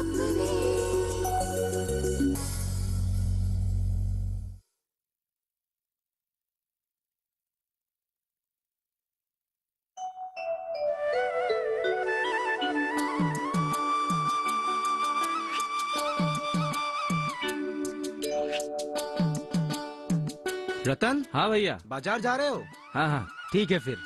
सपने। रतन, हाँ भैया। बाजार जा रहे हो? हाँ हाँ ठीक है फिर।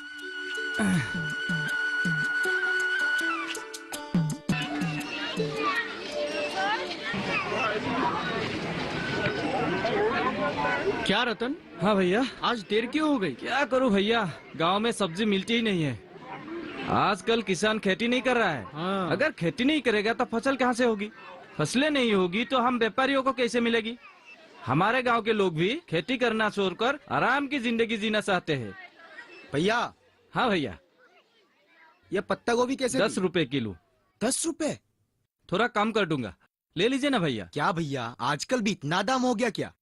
क्या रतन, हाँ भैया। आज देर क्यों हो गई? क्या करूँ भैया, गांव में सब्जी मिलती ही नहीं है। आजकल किसान खेती नहीं कर रहा है। हाँ। अगर खेती नहीं करेगा तो फसल कहाँ से होगी? फसलें नहीं होगी तो हम व्यापारियों को कैसे मिलेगी? हमारे गांव के लोग भी खेती करना छोड़कर आराम की जिंदगी जीना चाहते हैं। भैया। हाँ भैया। ये पत्ता गोभी कैसे? 10 रुपए किलो। 10 रुपए? थोड़ा कम कर दूंगा, ले लीजिए ना भैया। क्या भैया, आजकल भी इतना दाम हो गया क्या?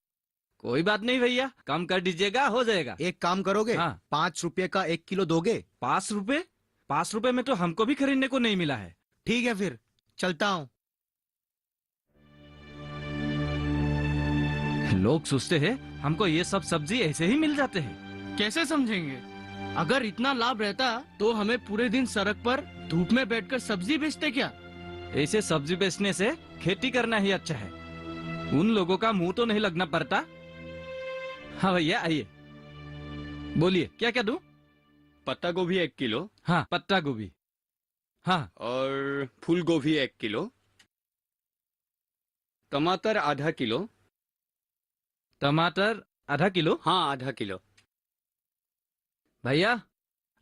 कोई बात नहीं भैया, कम कर दीजिएगा, हो जाएगा। एक काम करोगे? हाँ। 5 रुपए का 1 किलो दोगे? 5 रुपए? 5 रुपए में तो हमको भी खरीदने को नहीं मिला है। ठीक है फिर, चलता हूँ। लोग सोचते हैं हमको ये सब सब्जी ऐसे ही मिल जाते हैं। कैसे समझेंगे? अगर इतना लाभ रहता तो हमें पूरे दिन सड़क पर धूप में बैठकर सब्जी बेचते क्या? ऐसे सब्जी बेचने से खेती करना ही अच्छा है। उन लोगों का मुंह तो नहीं लगना पड़ता। हाँ भैया आइए, बोलिए क्या क्या दूं? पत्ता गोभी 1 किलो। हाँ पत्ता गोभी। हाँ। और फूल गोभी 1 किलो। टमाटर आधा किलो। टमाटर आधा किलो? हाँ आधा किलो। भैया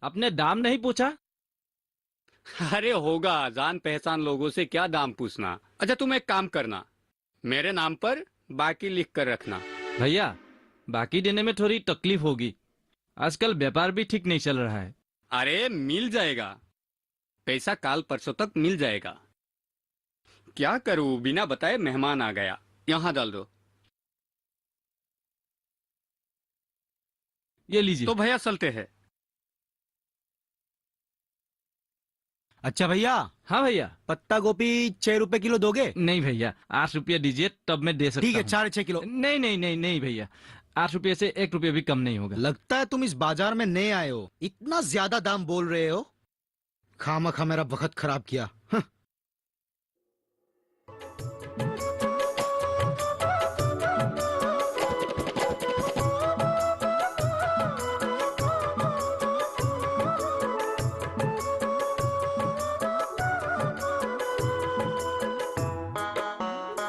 आपने दाम नहीं पूछा? अरे होगा, जान पहचान लोगों से क्या दाम पूछना। अच्छा तुम एक काम करना, मेरे नाम पर बाकी लिख कर रखना। भैया बाकी देने में थोड़ी तकलीफ होगी, आजकल व्यापार भी ठीक नहीं चल रहा है। अरे मिल जाएगा, पैसा काल परसों तक मिल जाएगा। क्या करूं, बिना बताए मेहमान आ गया। यहाँ डाल दो। ये लीजिए। तो भैया चलते हैं। अच्छा भैया। हाँ भैया। पत्ता गोभी 6 रुपए किलो दोगे? नहीं भैया, 8 रुपया दीजिए तब मैं दे सकता ठीक है, हूँ। 4-6 किलो। नहीं नहीं नहीं नहीं भैया, 8 रुपये से 1 रुपये भी कम नहीं होगा। लगता है तुम इस बाजार में नए आए हो, इतना ज्यादा दाम बोल रहे हो। खामखा मेरा वक्त खराब किया।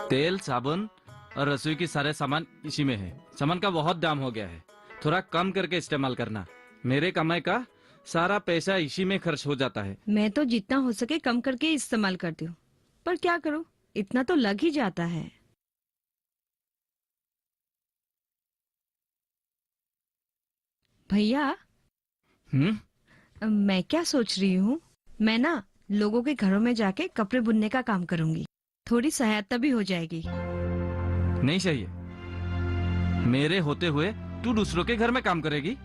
तेल, साबुन और रसोई की सारे सामान इसी में है। सामान का बहुत दाम हो गया है, थोड़ा कम करके इस्तेमाल करना। मेरे कमाई का सारा पैसा इसी में खर्च हो जाता है। मैं तो जितना हो सके कम करके इस्तेमाल करती हूँ, पर क्या करूँ, इतना तो लग ही जाता है। भैया। मैं क्या सोच रही हूँ, मैं ना लोगों के घरों में जाके कपड़े बुनने का काम करूंगी, थोड़ी सहायता भी हो जाएगी। नहीं चाहिए, मेरे होते हुए तू दूसरों के घर में काम करेगी?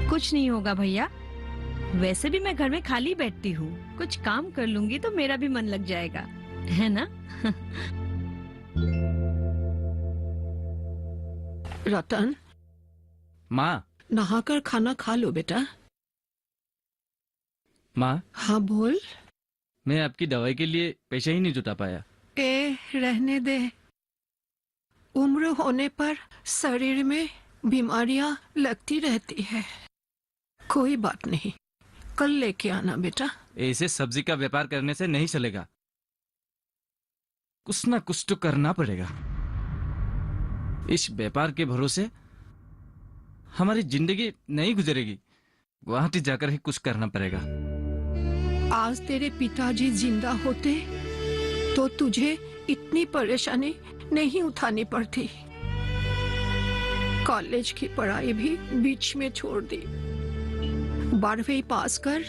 कुछ नहीं होगा भैया, वैसे भी मैं घर में खाली बैठती हूँ, कुछ काम कर लूंगी तो मेरा भी मन लग जाएगा, है ना? रतन, माँ। नहाकर खाना खा लो बेटा। माँ। हाँ बोल। मैं आपकी दवाई के लिए पैसे ही नहीं जुटा पाया। रहने दे, उम्र होने पर शरीर में बीमारियां लगती रहती है, कोई बात नहीं, कल लेके आना बेटा। ऐसे सब्जी का व्यापार करने से नहीं चलेगा, कुछ ना कुछ तो करना पड़ेगा। इस व्यापार के भरोसे हमारी जिंदगी नहीं गुजरेगी, गुवाहाटी जाकर ही कुछ करना पड़ेगा। आज तेरे पिताजी जिंदा होते तो तुझे इतनी परेशानी नहीं उठानी पड़ती। कॉलेज की पढ़ाई भी बीच में छोड़ दी, 12वीं पास कर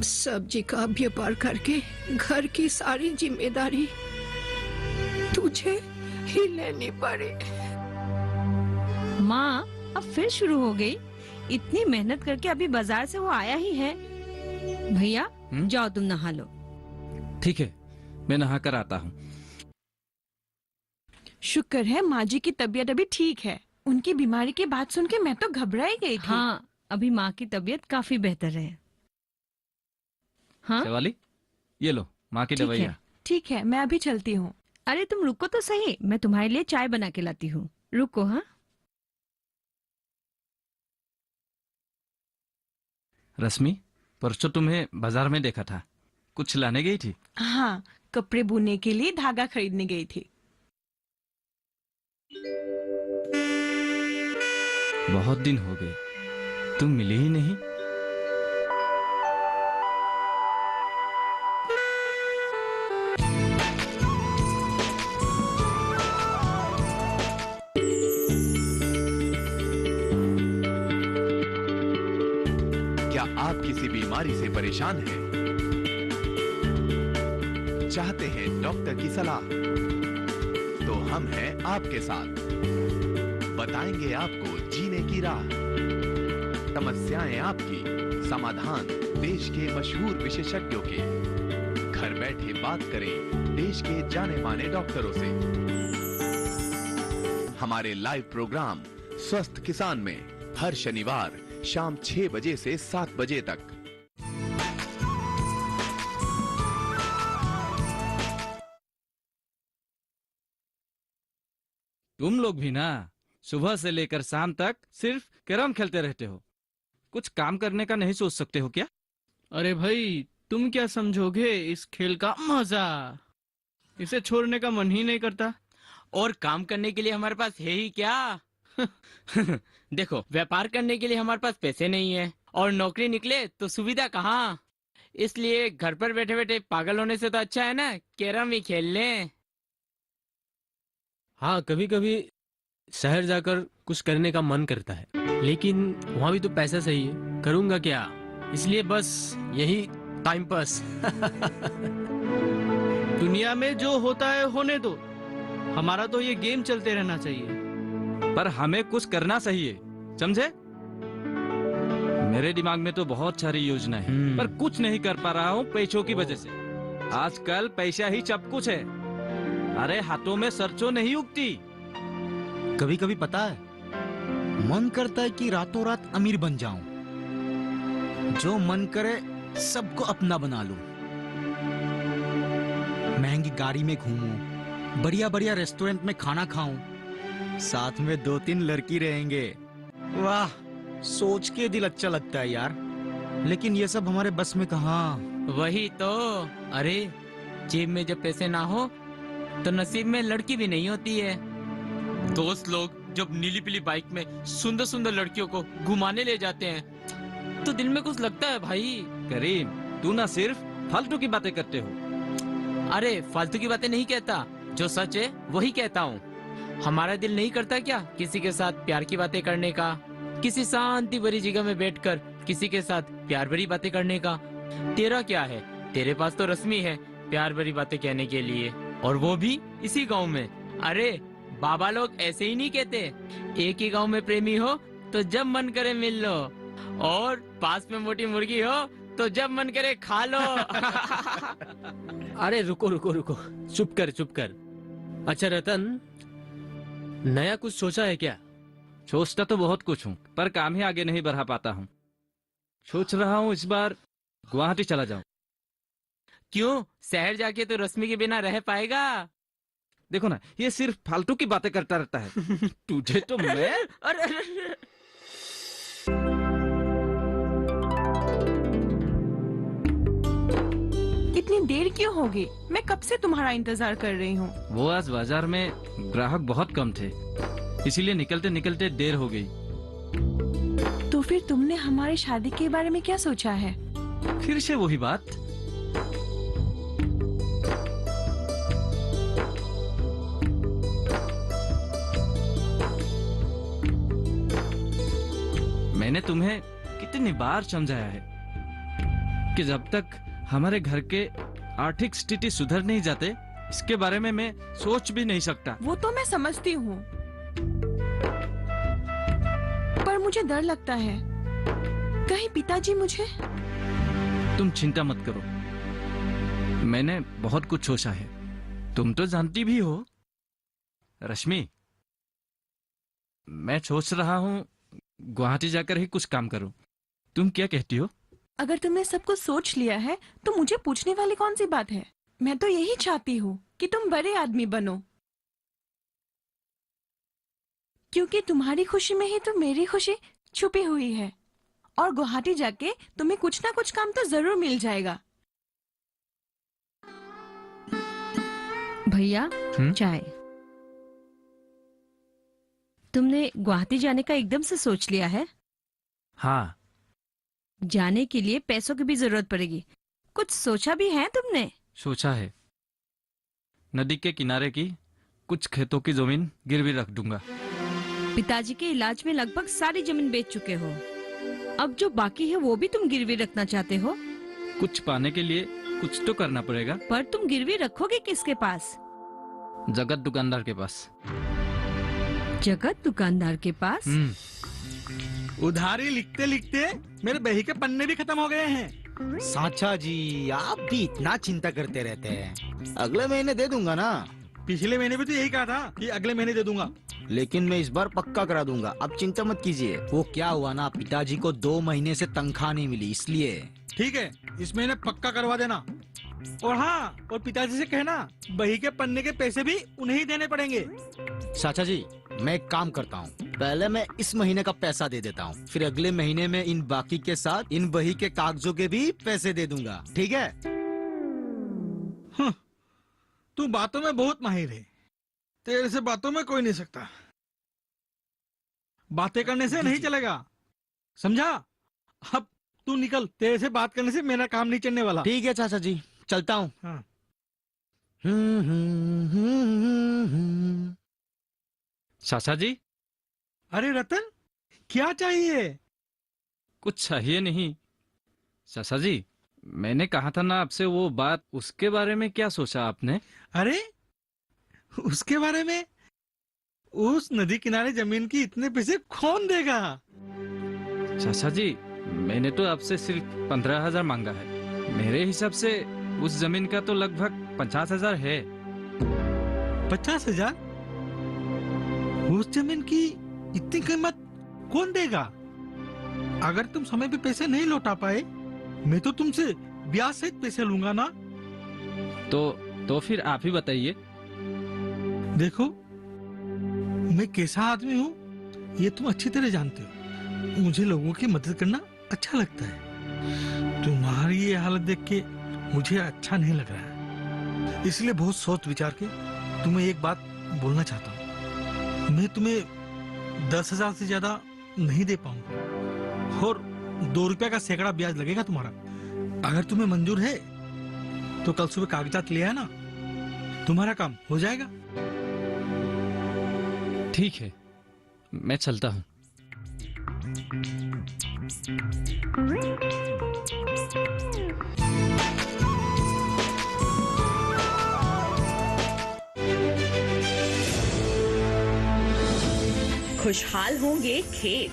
सब्जी का व्यापार करके घर की सारी जिम्मेदारी तुझे ही लेनी पड़े। माँ अब फिर शुरू हो गई, इतनी मेहनत करके अभी बाजार से वो आया ही है, भैया हम्म? जाओ तुम नहा लो। ठीक है, मैं नहा कर आता हूँ। शुक्र है माँ जी की तबीयत अभी ठीक है। उनकी बीमारी की बात सुन के मैं तो घबराई गई थी। हाँ, अभी माँ की तबीयत काफी बेहतर है। हाँ, शिवाली, ये लो माँ की ठीक दवाइयाँ। है, ठीक है, मैं अभी चलती हूँ। अरे तुम रुको तो सही, मैं तुम्हारे लिए चाय बना के लाती हूँ। रुको। हाँ, रश्मि, परसों तुम्हें बाजार में देखा था, कुछ लाने गई थी? हाँ, कपड़े बुनने के लिए धागा खरीदने गई थी। बहुत दिन हो गए, तुम मिली ही नहीं। क्या आप किसी बीमारी से परेशान हैं? चाहते हैं डॉक्टर की सलाह? तो हम हैं आपके साथ, बताएंगे आपको जीने की राह। समस्याएं आपकी, समाधान देश के मशहूर विशेषज्ञों के। घर बैठे बात करें देश के जाने माने डॉक्टरों से। हमारे लाइव प्रोग्राम स्वस्थ किसान में हर शनिवार शाम 6 बजे से 7 बजे तक। तुम लोग भी ना सुबह से लेकर शाम तक सिर्फ कैरम खेलते रहते हो, कुछ काम करने का नहीं सोच सकते हो क्या? अरे भाई, तुम क्या समझोगे इस खेल का मजा? इसे छोड़ने का मन ही नहीं करता। और काम करने के लिए हमारे पास है ही क्या? देखो, व्यापार करने के लिए हमारे पास पैसे नहीं है, और नौकरी निकले तो सुविधा कहाँ। इसलिए घर पर बैठे बैठे पागल होने से तो अच्छा है ना कैरम ही खेल लें। हाँ, कभी कभी शहर जाकर कुछ करने का मन करता है, लेकिन वहाँ भी तो पैसा चाहिए, करूँगा क्या? इसलिए बस यही टाइम पास। दुनिया में जो होता है होने दो, हमारा तो ये गेम चलते रहना चाहिए। पर हमें कुछ करना चाहिए, समझे? मेरे दिमाग में तो बहुत सारी योजनाएं हैं, पर कुछ नहीं कर पा रहा हूँ पैसों की वजह से। आजकल पैसा ही सब कुछ है। अरे हाथों में सरसों नहीं उगती। कभी कभी पता है, मन करता है कि रातों रात अमीर बन जाऊं, जो मन करे सबको अपना बना लूं, महंगी गाड़ी में घूमूं, बढ़िया बढ़िया रेस्टोरेंट में खाना खाऊं, साथ में 2-3 लड़की रहेंगे। वाह, सोच के दिल अच्छा लगता है यार। लेकिन ये सब हमारे बस में कहाँ। वही तो। अरे जेब में जब पैसे ना हो तो नसीब में लड़की भी नहीं होती है। दोस्त लोग जब नीली पीली बाइक में सुंदर सुंदर लड़कियों को घुमाने ले जाते हैं तो दिल में कुछ लगता है भाई। करीम, तू ना सिर्फ फालतू की बातें करते हो। अरे फालतू की बातें नहीं कहता, जो सच है वही कहता हूँ। हमारा दिल नहीं करता क्या किसी के साथ प्यार की बातें करने का, किसी शांति भरी जगह में बैठकर किसी के साथ प्यार भरी बातें करने का। तेरा क्या है, तेरे पास तो रश्मि है प्यार भरी बातें कहने के लिए, और वो भी इसी गांव में। अरे बाबा लोग ऐसे ही नहीं कहते, एक ही गांव में प्रेमी हो तो जब मन करे मिल लो, और पास में मोटी मुर्गी हो तो जब मन करे खा लो। अरे रुको रुको रुको, चुप कर चुप कर। अच्छा रतन, नया कुछ सोचा है क्या? सोचता तो बहुत कुछ हूँ, पर काम ही आगे नहीं बढ़ा पाता हूँ। सोच रहा हूँ इस बार गुवाहाटी चला जाऊं। क्यों, शहर जाके तो रश्मि के बिना रह पाएगा? देखो ना, ये सिर्फ फालतू की बातें करता रहता है। तुझे तो मैं अरे इतनी देर क्यों होगी? मैं कब से तुम्हारा इंतजार कर रही हूँ। वो आज बाजार में ग्राहक बहुत कम थे, इसीलिए निकलते निकलते देर हो गई। तो फिर तुमने हमारी शादी के बारे में क्या सोचा है? फिर से वही बात। मैंने तुम्हें कितनी बार समझाया है कि जब तक हमारे घर के आर्थिक स्थिति सुधर नहीं जाते, इसके बारे में मैं सोच भी नहीं सकता। वो तो मैं समझती हूँ, पर मुझे डर लगता है कहीं पिताजी मुझे। तुम चिंता मत करो, मैंने बहुत कुछ सोचा है, तुम तो जानती भी हो। रश्मि, मैं सोच रहा हूँ गुवाहाटी जाकर ही कुछ काम करूं। तुम क्या कहती हो? अगर तुमने सब कुछ सोच लिया है तो मुझे पूछने वाली कौन सी बात है। मैं तो यही चाहती हूँ कि तुम बड़े आदमी बनो, क्योंकि तुम्हारी खुशी में ही तो मेरी खुशी छुपी हुई है। और गुवाहाटी जाके तुम्हें कुछ ना कुछ काम तो जरूर मिल जाएगा। भैया चाय। तुमने गुवाहाटी जाने का एकदम से सोच लिया है? हाँ। जाने के लिए पैसों की भी जरूरत पड़ेगी, कुछ सोचा भी है तुमने? सोचा है, नदी के किनारे की कुछ खेतों की जमीन गिरवी रख दूंगा। पिताजी के इलाज में लगभग सारी जमीन बेच चुके हो, अब जो बाकी है वो भी तुम गिरवी रखना चाहते हो? कुछ पाने के लिए कुछ तो करना पड़ेगा। पर तुम गिरवी रखोगे किसके पास? जगत दुकानदार के पास। जगत दुकानदार के पास? उधारी लिखते लिखते मेरे बही के पन्ने भी खत्म हो गए हैं। साचा जी, आप भी इतना चिंता करते रहते हैं। अगले महीने दे दूंगा ना। पिछले महीने भी तो यही कहा था कि अगले महीने दे दूंगा, लेकिन मैं इस बार पक्का करा दूंगा। अब चिंता मत कीजिए। वो क्या हुआ ना, पिताजी को 2 महीने से तनख्वाह नहीं मिली, इसलिए। ठीक है, इस महीने पक्का करवा देना। और हाँ, और पिताजी से कहना बही के पन्ने के पैसे भी उन्हें ही देने पड़ेंगे। चाचा जी, मैं एक काम करता हूँ, पहले मैं इस महीने का पैसा दे देता हूँ, फिर अगले महीने में इन बाकी के साथ इन बही के कागजों के भी पैसे दे दूंगा, ठीक है? तू बातों में बहुत माहिर है, तेरे से बातों में कोई नहीं सकता। बातें करने से नहीं चलेगा, समझा? अब तू निकल, तेरे से बात करने से मेरा काम नहीं चलने वाला। ठीक है चाचा जी, चलता हूँ। हाँ। चाचा जी। अरे रतन, क्या चाहिए? कुछ चाहिए नहीं चाचा जी, मैंने कहा था ना आपसे वो बात, उसके बारे में क्या सोचा आपने? अरे उसके बारे में? उस नदी किनारे जमीन की इतने पैसे कौन देगा? चाचा जी, मैंने तो आपसे सिर्फ 15,000 मांगा है। मेरे हिसाब से उस जमीन का तो लगभग 50,000 है। 50,000? उस जमीन की इतनी कीमत कौन देगा? अगर तुम समय पे पैसे नहीं लौटा पाए, मैं तो तुमसे ब्याज सहित पैसे लूंगा ना। तो फिर आप ही बताइए। देखो, मैं कैसा आदमी हूँ ये तुम अच्छी तरह जानते हो। मुझे लोगों की मदद करना अच्छा लगता है। तुम्हारी ये हालत देख के मुझे अच्छा नहीं लग रहा है, इसलिए बहुत सोच विचार के तुम्हें एक बात बोलना चाहता हूँ। मैं तुम्हें 10,000 से ज्यादा नहीं दे पाऊंगा, और 2 रुपया का सैकड़ा ब्याज लगेगा तुम्हारा। अगर तुम्हें मंजूर है तो कल सुबह कागजात ले आना, तुम्हारा काम हो जाएगा। ठीक है, मैं चलता हूँ। खुशहाल होंगे खेत,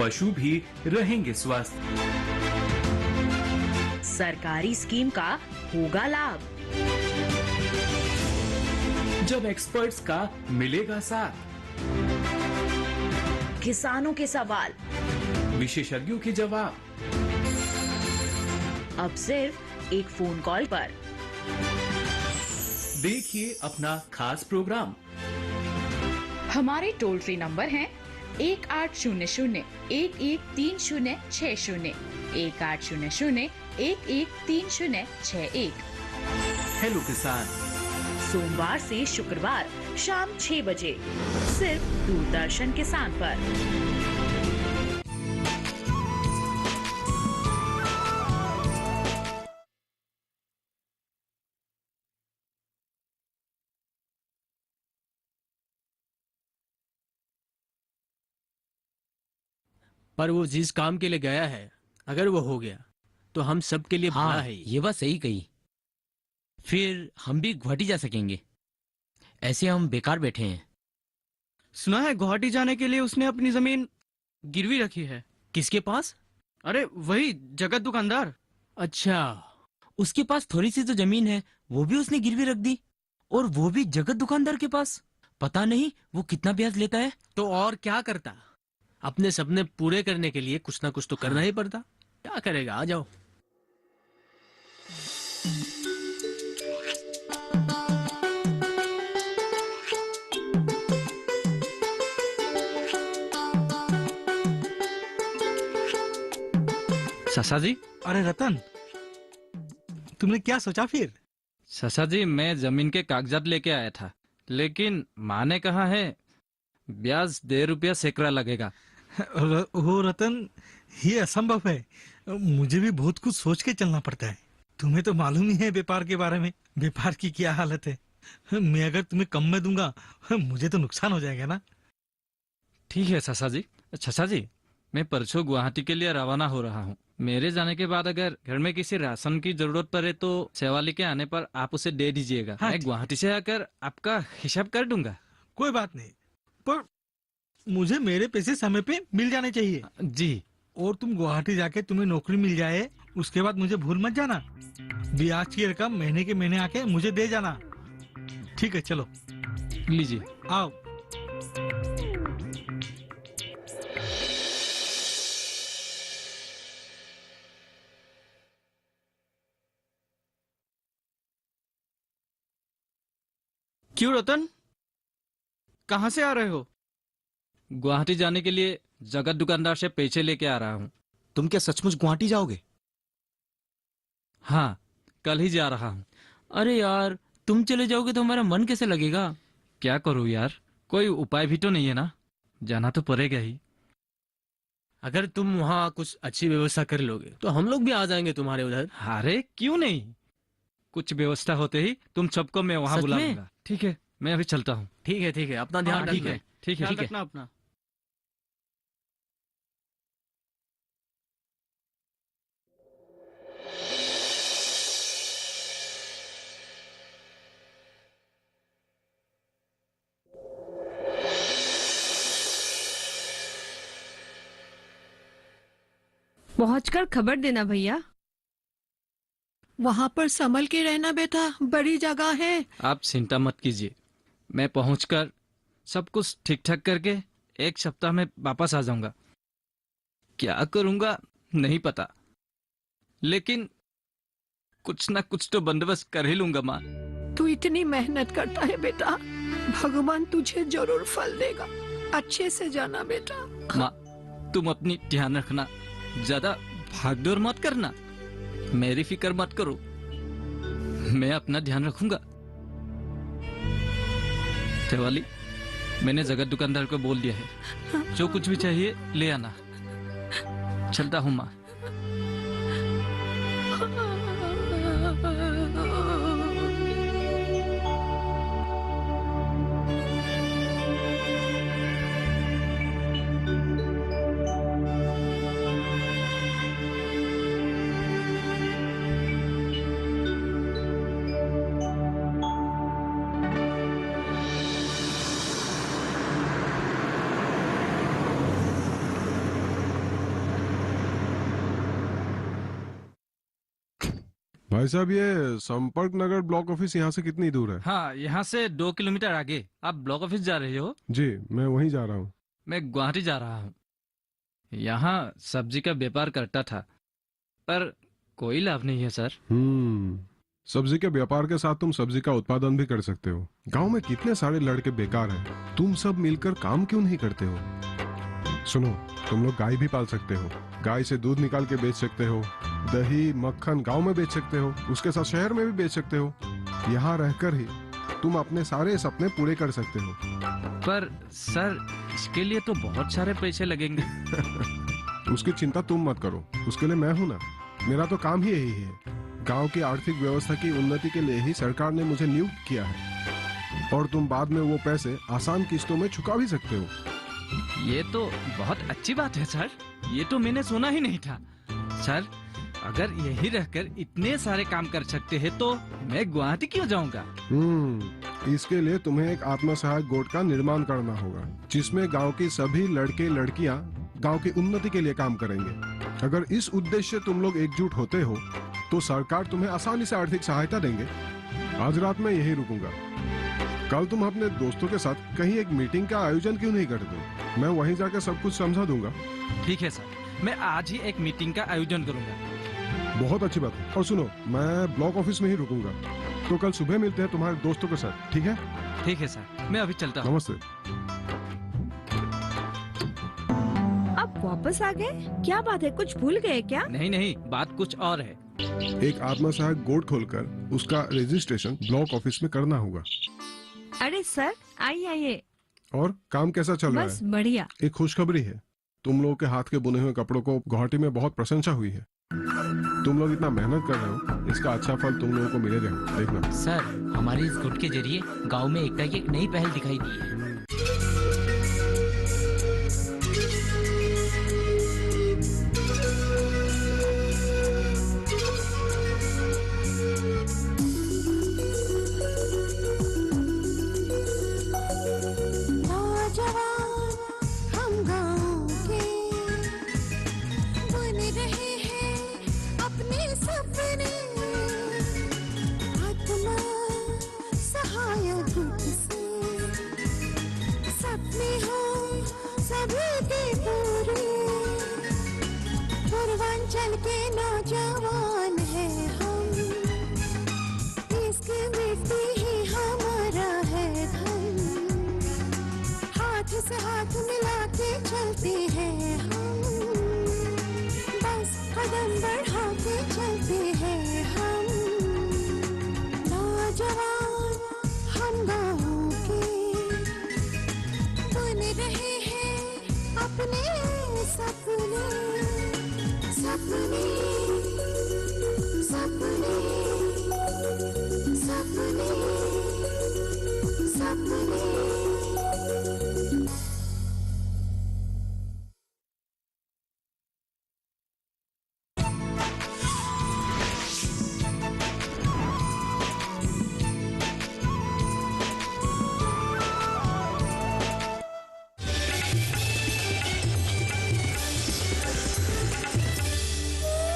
पशु भी रहेंगे स्वस्थ, सरकारी स्कीम का होगा लाभ, जब एक्सपर्ट्स का मिलेगा साथ, किसानों के सवाल, विशेषज्ञों के जवाब, अब सिर्फ एक फोन कॉल पर। देखिए अपना खास प्रोग्राम। हमारे टोल फ्री नंबर हैं 1800-113060, 1800-113061। हेलो किसान, सोमवार से शुक्रवार शाम 6 बजे सिर्फ दूरदर्शन किसान पर। पर वो जिस काम के लिए गया है, अगर वो हो गया तो हम सब के लिए भला है। ये बात सही कही। फिर हम भी गुवाहाटी जा सकेंगे, ऐसे हम बेकार बैठे हैं। सुना है गुवाहाटी जाने के लिए उसने अपनी जमीन गिरवी रखी है। किसके पास? अरे वही जगत दुकानदार। अच्छा, उसके पास थोड़ी सी तो जमीन है, वो भी उसने गिरवी रख दी, और वो भी जगत दुकानदार के पास। पता नहीं वो कितना ब्याज लेता है। तो और क्या करता, अपने सपने पूरे करने के लिए कुछ ना कुछ तो करना ही पड़ता। क्या करेगा, आ जाओ। ससा जी। अरे रतन, तुमने क्या सोचा फिर? ससा जी, मैं जमीन के कागजात लेके आया था, लेकिन माँ ने कहा है ब्याज 1.5 रुपया सैकड़ा लगेगा। ओ रतन, ये असंभव है। मुझे भी बहुत कुछ सोच के चलना पड़ता है। तुम्हें तो मालूम ही है व्यापार के बारे में, व्यापार की क्या हालत है। मैं अगर तुम्हें कम में दूंगा, मुझे तो नुकसान हो जाएगा ना। ठीक है ससा जी। ससा जी, मैं परसों गुवाहाटी के लिए रवाना हो रहा हूँ। मेरे जाने के बाद अगर घर में किसी राशन की जरूरत पड़े तो सेवाली के आने पर आप उसे दे दीजिएगा। हाँ, मैं गुवाहाटी से आकर आपका हिसाब कर दूंगा। कोई बात नहीं, पर मुझे मेरे पैसे समय पे मिल जाने चाहिए। जी। और तुम गुवाहाटी जाके तुम्हें नौकरी मिल जाए, उसके बाद मुझे भूल मत जाना। ब्याज की रकम महीने के महीने आके मुझे दे जाना। ठीक है, चलो लीजिए। आओ। क्यों रतन, कहाँ से आ रहे हो? गुवाहाटी जाने के लिए जगत दुकानदार से पैसे लेके आ रहा हूँ। तुम क्या सचमुच गुवाहाटी जाओगे? हाँ, कल ही जा रहा हूँ। अरे यार, तुम चले जाओगे तो हमारा मन कैसे लगेगा? क्या करूँ यार, कोई उपाय भी तो नहीं है ना, जाना तो पड़ेगा ही। अगर तुम वहाँ कुछ अच्छी व्यवस्था कर लोगे तो हम लोग भी आ जाएंगे तुम्हारे उधर। अरे क्यों नहीं, कुछ व्यवस्था होते ही तुम सबको मैं वहाँ सच बुला में? लूंगा। ठीक है, मैं अभी चलता हूँ। ठीक है, अपना ध्यान ठीक रखना। है, ठीक है, ख्याल ठीक है। रखना अपना। पहुंचकर खबर देना भैया। वहाँ पर संभल के रहना बेटा, बड़ी जगह है। आप चिंता मत कीजिए, मैं पहुंचकर सब कुछ ठीक ठाक करके 1 सप्ताह में वापस आ जाऊंगा। क्या करूंगा नहीं पता, लेकिन कुछ ना कुछ तो बंदोबस्त कर ही लूंगा माँ। तू इतनी मेहनत करता है बेटा, भगवान तुझे जरूर फल देगा। अच्छे से जाना बेटा। माँ, तुम अपनी ध्यान रखना, ज्यादा भागदौड़ मत करना, मेरी फिक्र मत करो, मैं अपना ध्यान रखूंगा। सेवाली, मैंने जगत दुकानदार को बोल दिया है, जो कुछ भी चाहिए ले आना। चलता हूँ माँ। भाई साहब, ये संपर्क नगर ब्लॉक ऑफिस यहाँ से कितनी दूर है? हाँ, यहाँ से 2 किलोमीटर आगे। आप ब्लॉक ऑफिस जा रहे हो? जी, मैं वहीं जा रहा हूँ। मैं गुवाहाटी जा रहा हूँ। यहाँ सब्जी का व्यापार करता था, पर कोई लाभ नहीं है सर। सब्जी के व्यापार के साथ तुम सब्जी का उत्पादन भी कर सकते हो। गांव में कितने सारे लड़के बेकार हैं, तुम सब मिलकर काम क्यों नहीं करते हो? सुनो, तुम लोग गाय भी पाल सकते हो, गाय से दूध निकाल के बेच सकते हो, दही मक्खन गांव में बेच सकते हो, उसके साथ शहर में भी बेच सकते हो। यहाँ रहकर ही तुम अपने सारे सपने पूरे कर सकते हो। पर सर, इसके लिए तो बहुत सारे पैसे लगेंगे। उसकी चिंता तुम मत करो, उसके लिए मैं हूँ ना। मेरा तो काम ही यही है। गांव की आर्थिक व्यवस्था की उन्नति के लिए ही सरकार ने मुझे नियुक्त किया है, और तुम बाद में वो पैसे आसान किस्तों में चुका भी सकते हो। ये तो बहुत अच्छी बात है सर, ये तो मैंने सुना ही नहीं था। सर, अगर यही रहकर इतने सारे काम कर सकते हैं तो मैं गुवाहाटी क्यों जाऊंगा? इसके लिए तुम्हें एक आत्म सहायक गोट का निर्माण करना होगा, जिसमें गांव की सभी लड़के लड़कियां गांव की उन्नति के लिए काम करेंगे। अगर इस उद्देश्य से तुम लोग एकजुट होते हो तो सरकार तुम्हें आसानी से आर्थिक सहायता देंगे। आज रात मैं यही रुकूंगा। कल तुम अपने दोस्तों के साथ कहीं एक मीटिंग का आयोजन क्यों नहीं करते हो? मैं वहीं जाकर सब कुछ समझा दूंगा। ठीक है सर, मैं आज ही एक मीटिंग का आयोजन करूंगा। बहुत अच्छी बात है। और सुनो, मैं ब्लॉक ऑफिस में ही रुकूंगा, तो कल सुबह मिलते हैं तुम्हारे दोस्तों के साथ, ठीक है? ठीक है सर, मैं अभी चलता हूँ। नमस्ते। अब वापस आ गए? क्या बात है, कुछ भूल गए क्या? नहीं नहीं, बात कुछ और है। एक आत्मा सहायक गोट खोलकर उसका रजिस्ट्रेशन ब्लॉक ऑफिस में करना होगा। अरे सर, आइए आइए। और काम कैसा चल रहा बस है? बढ़िया। एक खुशखबरी है, तुम लोगों के हाथ के बुने हुए कपड़ों को गुवाहाटी में बहुत प्रशंसा हुई है। तुम लोग इतना मेहनत कर रहे हो, इसका अच्छा फल तुम लोगों को मिलेगा, देखना। सर, हमारे इस गुट के जरिए गांव में एकता की एक नई पहल दिखाई दी है। पूर्वांचल के नौजवान हैं हम, इसकी मिट्टी ही हमारा है धन। हाथ से हाथ मिला के चलते हैं हम, बस कदम बढ़ा के चलते हैं हम। नौजवान हम गाँव के बुन रहे हैं अपने सपने, सपने, सपने, सपने, सपने।